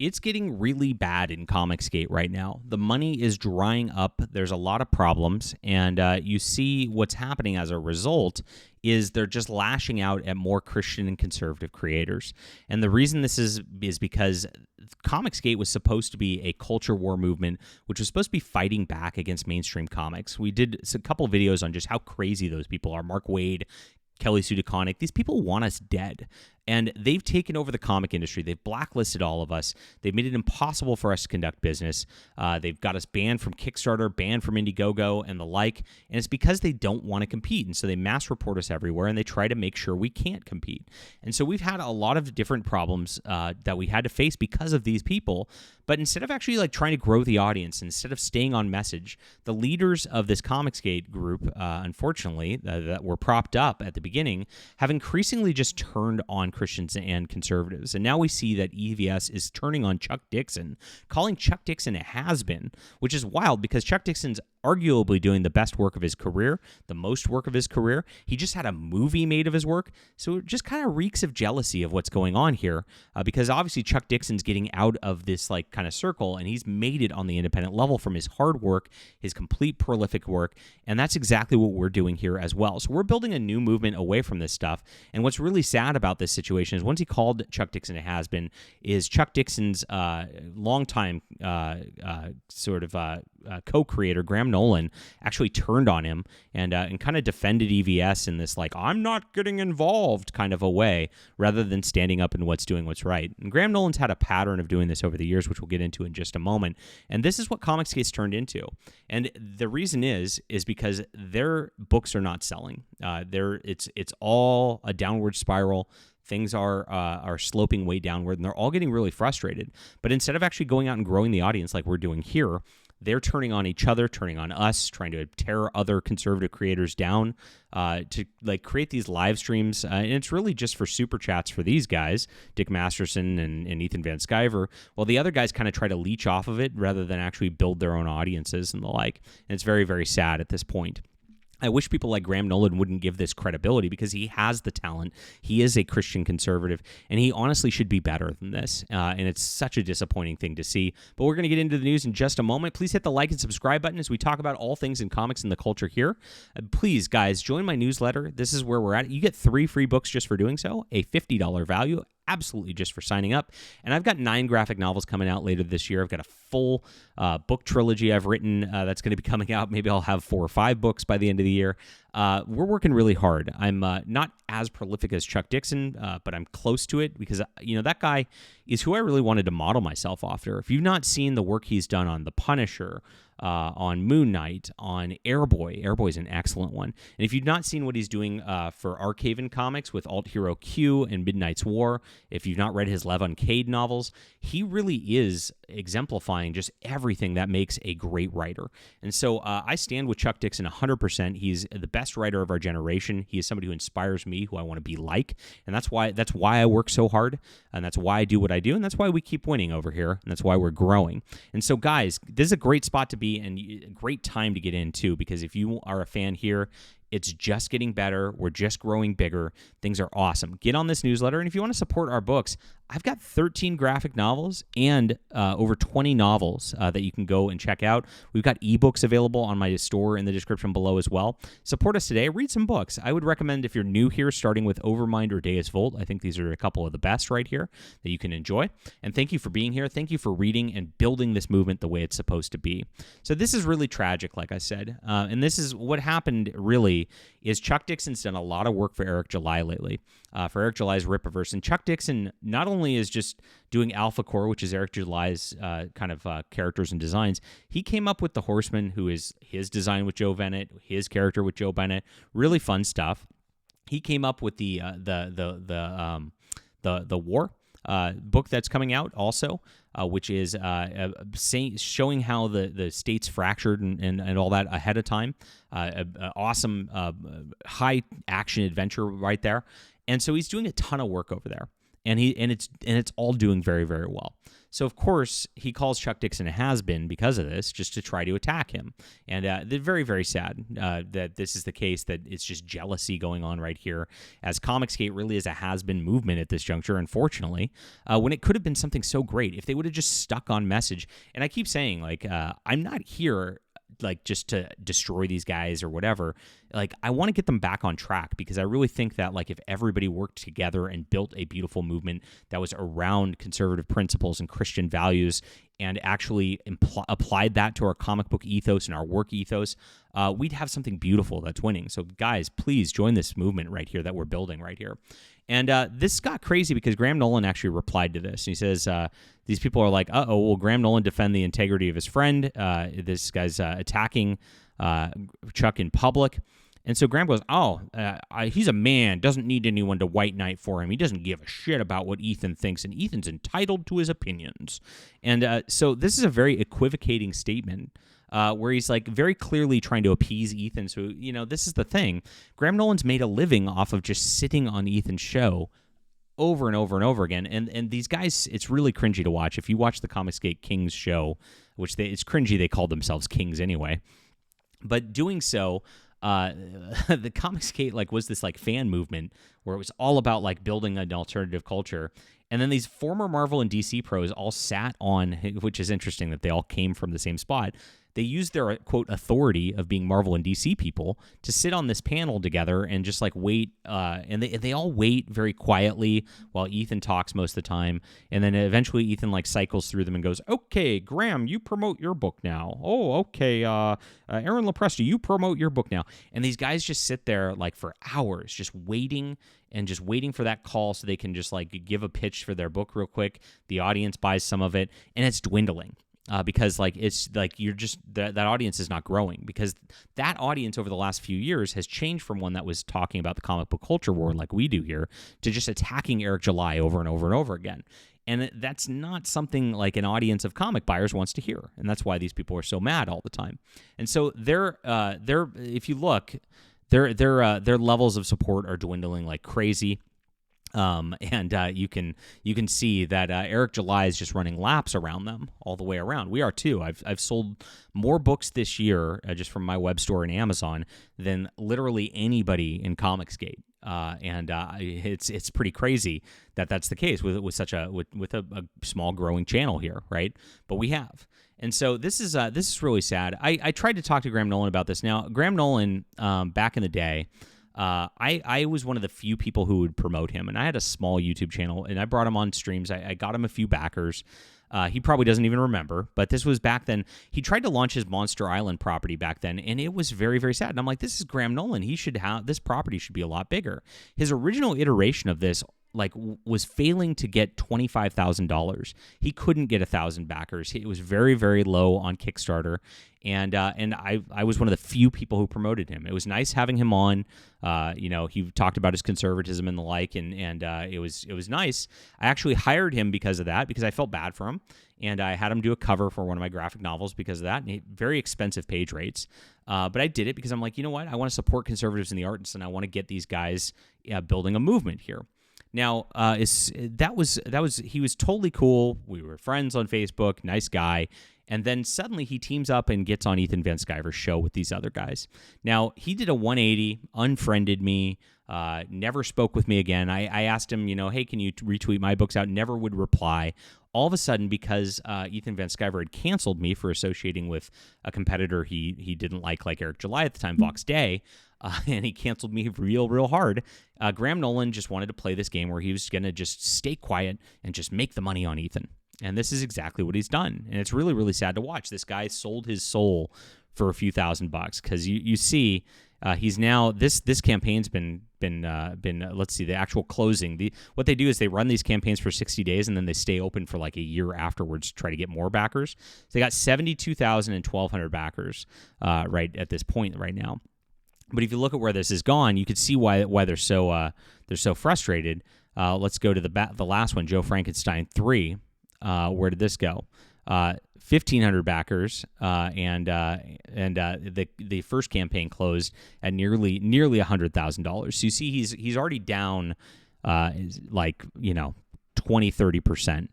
it's getting really bad in ComicsGate right now. The money is drying up. There's a lot of problems, and you see what's happening as a result is they're just lashing out at more Christian and conservative creators. And the reason this is because ComicsGate was supposed to be a culture war movement, which was supposed to be fighting back against mainstream comics. We did a couple videos on just how crazy those people are. Mark Waid, Kelly Sue DeConnick, these people want us dead. And they've taken over the comic industry. They've blacklisted all of us. They've made it impossible for us to conduct business. They've got us banned from Kickstarter, banned from Indiegogo, and the like. And it's because they don't want to compete. And so they mass report us everywhere, and they try to make sure we can't compete. And so we've had a lot of different problems that we had to face because of these people. But instead of actually like trying to grow the audience, instead of staying on message, the leaders of this ComicsGate group, unfortunately, that were propped up at the beginning, have increasingly just turned on Christians and conservatives. And now we see that EVS is turning on Chuck Dixon, calling Chuck Dixon a has-been, which is wild because Chuck Dixon's arguably doing the best work of his career, the most work of his career. He just had a movie made of his work. So it just kind of reeks of jealousy of what's going on here because obviously Chuck Dixon's getting out of this like kind of circle, and he's made it on the independent level from his hard work, his complete prolific work, and that's exactly what we're doing here as well. So we're building a new movement away from this stuff, and what's really sad about this situation is once he called Chuck Dixon a has-been, is Chuck Dixon's longtime co-creator, Graham Nolan, actually turned on him and kind of defended EVS in this like, I'm not getting involved kind of a way, rather than standing up and doing what's right. And Graham Nolan's had a pattern of doing this over the years, which we'll get into in just a moment. And this is what ComicsGate's turned into. And the reason is because their books are not selling. It's all a downward spiral. Things are sloping way downward, and they're all getting really frustrated. But instead of actually going out and growing the audience like we're doing here, they're turning on each other, turning on us, trying to tear other conservative creators down to like create these live streams. And it's really just for super chats for these guys, Dick Masterson and Ethan Van Sciver, while the other guys kind of try to leech off of it rather than actually build their own audiences and the like. And it's very, very sad at this point. I wish people like Graham Nolan wouldn't give this credibility because he has the talent. He is a Christian conservative, and he honestly should be better than this. And it's such a disappointing thing to see. But we're going to get into the news in just a moment. Please hit the like and subscribe button as we talk about all things in comics and the culture here. Please, guys, join my newsletter. This is where we're at. You get 3 free books just for doing so, a $50 value. Absolutely just for signing up. And I've got 9 graphic novels coming out later this year. I've got a full book trilogy I've written that's going to be coming out. Maybe I'll have 4 or 5 books by the end of the year. We're working really hard. I'm not as prolific as Chuck Dixon, but I'm close to it because, that guy is who I really wanted to model myself after. If you've not seen the work he's done on The Punisher, on Moon Knight, on Airboy's an excellent one. And if you've not seen what he's doing for Arcaven Comics with Alt Hero Q and Midnight's War, if you've not read his Lev Uncade novels, he really is exemplifying just everything that makes a great writer. And so I stand with Chuck Dixon 100%. He's the best writer of our generation. He is somebody who inspires me, who I want to be like. And that's why I work so hard, and that's why I do what I do, and that's why we keep winning over here, and that's why we're growing. And so, guys, this is a great spot to be and a great time to get in, too, because if you are a fan here, it's just getting better. We're just growing bigger. Things are awesome. Get on this newsletter, and if you want to support our books, I've got 13 graphic novels and over 20 novels that you can go and check out. We've got ebooks available on my store in the description below as well. Support us today. Read some books. I would recommend, if you're new here, starting with Overmind or Deus Vult. I think these are a couple of the best right here that you can enjoy. And thank you for being here. Thank you for reading and building this movement the way it's supposed to be. So this is really tragic, like I said. And this is what happened, really, is Chuck Dixon's done a lot of work for Eric July lately, for Eric July's Rippaverse. And Chuck Dixon not only is just doing Alpha Core, which is Eric July's kind of characters and designs, he came up with the Horseman, who is his design with Joe Bennett, his character with Joe Bennett. Really fun stuff. He came up with the War book that's coming out also, which is showing how the states fractured and all that ahead of time. Awesome high action adventure right there. And so he's doing a ton of work over there. And it's all doing very, very well. So, of course, he calls Chuck Dixon a has-been because of this, just to try to attack him. And they're very, very sad that this is the case, that it's just jealousy going on right here, as ComicsGate really is a has-been movement at this juncture, unfortunately, when it could have been something so great if they would have just stuck on message. And I keep saying, like, I'm not here like just to destroy these guys or whatever. Like, I want to get them back on track, because I really think that, like, if everybody worked together and built a beautiful movement that was around conservative principles and Christian values, and actually applied that to our comic book ethos and our work ethos, we'd have something beautiful that's winning. So guys, please join this movement right here that we're building right here. And this got crazy because Graham Nolan actually replied to this. He says, these people are like, will Graham Nolan defend the integrity of his friend? This guy's attacking Chuck in public. And so Graham goes, he's a man, doesn't need anyone to white knight for him. He doesn't give a shit about what Ethan thinks, and Ethan's entitled to his opinions. And so this is a very equivocating statement, where he's like very clearly trying to appease Ethan. So, this is the thing. Graham Nolan's made a living off of just sitting on Ethan's show over and over and over again. And these guys, it's really cringy to watch. If you watch the ComicsGate Kings show, which it's cringy, they call themselves Kings anyway. But doing so, the ComicsGate was this fan movement where it was all about building an alternative culture. And then these former Marvel and DC pros all sat on, which is interesting that they all came from the same spot. They used their, quote, authority of being Marvel and DC people to sit on this panel together and just wait. And they all wait very quietly while Ethan talks most of the time. And then eventually Ethan cycles through them and goes, okay, Graham, you promote your book now. Oh, okay. Aaron Lopresti, you promote your book now. And these guys just sit there for hours, just waiting for that call so they can just give a pitch for their book real quick. The audience buys some of it, and it's dwindling. Because it's you're just that audience is not growing, because that audience over the last few years has changed from one that was talking about the comic book culture war like we do here to just attacking Eric July over and over and over again. And that's not something an audience of comic buyers wants to hear, and that's why these people are so mad all the time. And so they're if you look, their levels of support are dwindling like crazy. And you can see that Eric July is just running laps around them all the way around. We are too. I've sold more books this year just from my web store and Amazon than literally anybody in ComicsGate. And it's pretty crazy that that's the case with such a small growing channel here, right? But we have. And so this is really sad. I tried to talk to Graham Nolan about this. Now, Graham Nolan, back in the day, I was one of the few people who would promote him, and I had a small YouTube channel, and I brought him on streams. I got him a few backers. He probably doesn't even remember, but this was back then. He tried to launch his Monster Island property back then, and it was very, very sad. And I'm like, this is Graham Nolan. This property should be a lot bigger. His original iteration of this was failing to get $25,000. He couldn't get 1,000 backers. It was very, very low on Kickstarter, and I was one of the few people who promoted him. It was nice having him on. He talked about his conservatism and the like, and it was nice. I actually hired him because of that, because I felt bad for him, and I had him do a cover for one of my graphic novels because of that. And very expensive page rates, but I did it because I'm like, you know what? I want to support conservatives in the arts, and I want to get these guys building a movement here. Now, he was totally cool. We were friends on Facebook, nice guy. And then suddenly he teams up and gets on Ethan Van Sciver's show with these other guys. Now, he did a 180, unfriended me, never spoke with me again. I asked him, hey, can you retweet my books out? Never would reply. All of a sudden, because Ethan Van Sciver had canceled me for associating with a competitor he didn't like Eric July at the time, Vox Day, and he canceled me real hard. Graham Nolan just wanted to play this game where he was going to just stay quiet and just make the money on Ethan. And this is exactly what he's done. And it's really, really sad to watch. This guy sold his soul for a few $1,000 because you see he's now this campaign's been let's see, the actual closing. What they do is they run these campaigns for 60 days and then they stay open for a year afterwards to try to get more backers. So they got 72,000 and 1,200 backers right at this point right now. But if you look at where this has gone, you can see why they're so frustrated. Let's go to the last one, Joe Frankenstein 3. Where did this go? 1,500 backers, and the first campaign closed at nearly $100,000. So you see, he's already down, 20-30%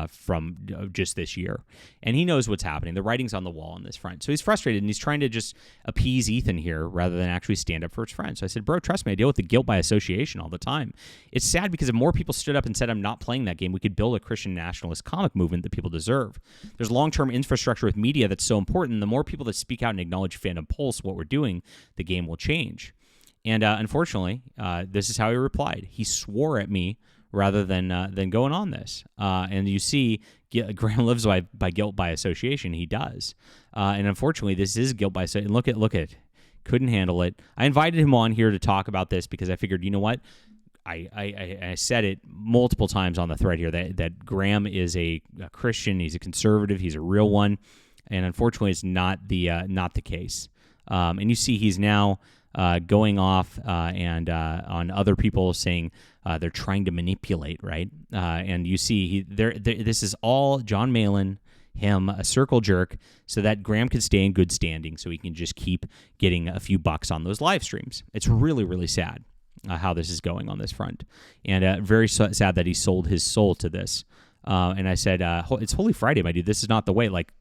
from just this year. And he knows what's happening. The writing's on the wall on this front. So he's frustrated, and he's trying to just appease Ethan here rather than actually stand up for his friend. So I said, bro, trust me, I deal with the guilt by association all the time. It's sad because if more people stood up and said, I'm not playing that game, we could build a Christian nationalist comic movement that people deserve. There's long-term infrastructure with media that's so important. The more people that speak out and acknowledge fandom pulse, what we're doing, the game will change. And unfortunately, this is how he replied. He swore at me rather than going on this. And you see, Graham lives by guilt by association. He does. And unfortunately, this is guilt by association. Look at, couldn't handle it. I invited him on here to talk about this because I figured, you know what? I said it multiple times on the thread here that Graham is a Christian. He's a conservative. He's a real one. And unfortunately, it's not the case. And you see he's now going off and on other people saying they're trying to manipulate, right? And you see this is all John Malin, him, a circle jerk, so that Graham could stay in good standing so he can just keep getting a few bucks on those live streams. It's really, really sad how this is going on this front. And very sad that he sold his soul to this. And I said, it's Holy Friday, my dude. This is not the way, like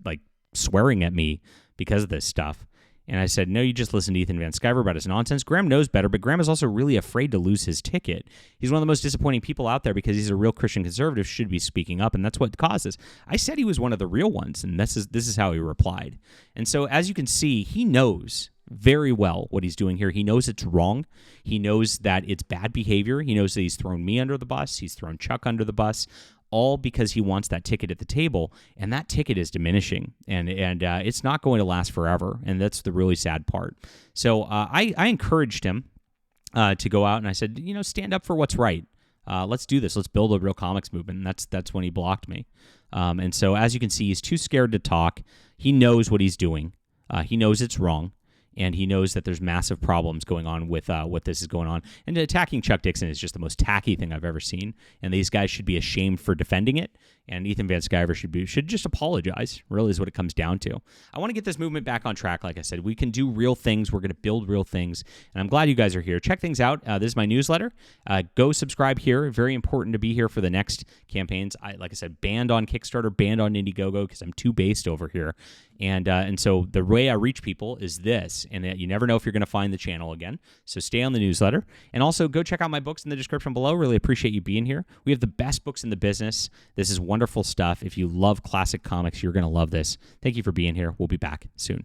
swearing at me because of this stuff. And I said, no, you just listen to Ethan Van Sciver about his nonsense. Graham knows better, but Graham is also really afraid to lose his ticket. He's one of the most disappointing people out there because he's a real Christian conservative, should be speaking up, and that's what causes. I said he was one of the real ones, and this is how he replied. And so, as you can see, he knows very well what he's doing here. He knows it's wrong. He knows that it's bad behavior. He knows that he's thrown me under the bus. He's thrown Chuck under the bus, all because he wants that ticket at the table, and that ticket is diminishing, and it's not going to last forever, and that's the really sad part. So I encouraged him to go out, and I said, stand up for what's right. Let's do this. Let's build a real comics movement, and that's when he blocked me. And so as you can see, he's too scared to talk. He knows what he's doing. He knows it's wrong. And he knows that there's massive problems going on with what this is going on. And attacking Chuck Dixon is just the most tacky thing I've ever seen. And these guys should be ashamed for defending it. And Ethan Van Sciver should just apologize, really is what it comes down to. I want to get this movement back on track. Like I said, we can do real things. We're going to build real things. And I'm glad you guys are here. Check things out. This is my newsletter. Go subscribe here. Very important to be here for the next campaigns. Like I said, banned on Kickstarter, banned on Indiegogo because I'm too based over here. And so the way I reach people is this, and you never know if you're going to find the channel again. So stay on the newsletter. And also go check out my books in the description below. Really appreciate you being here. We have the best books in the business. This is wonderful stuff. If you love classic comics, you're going to love this. Thank you for being here. We'll be back soon.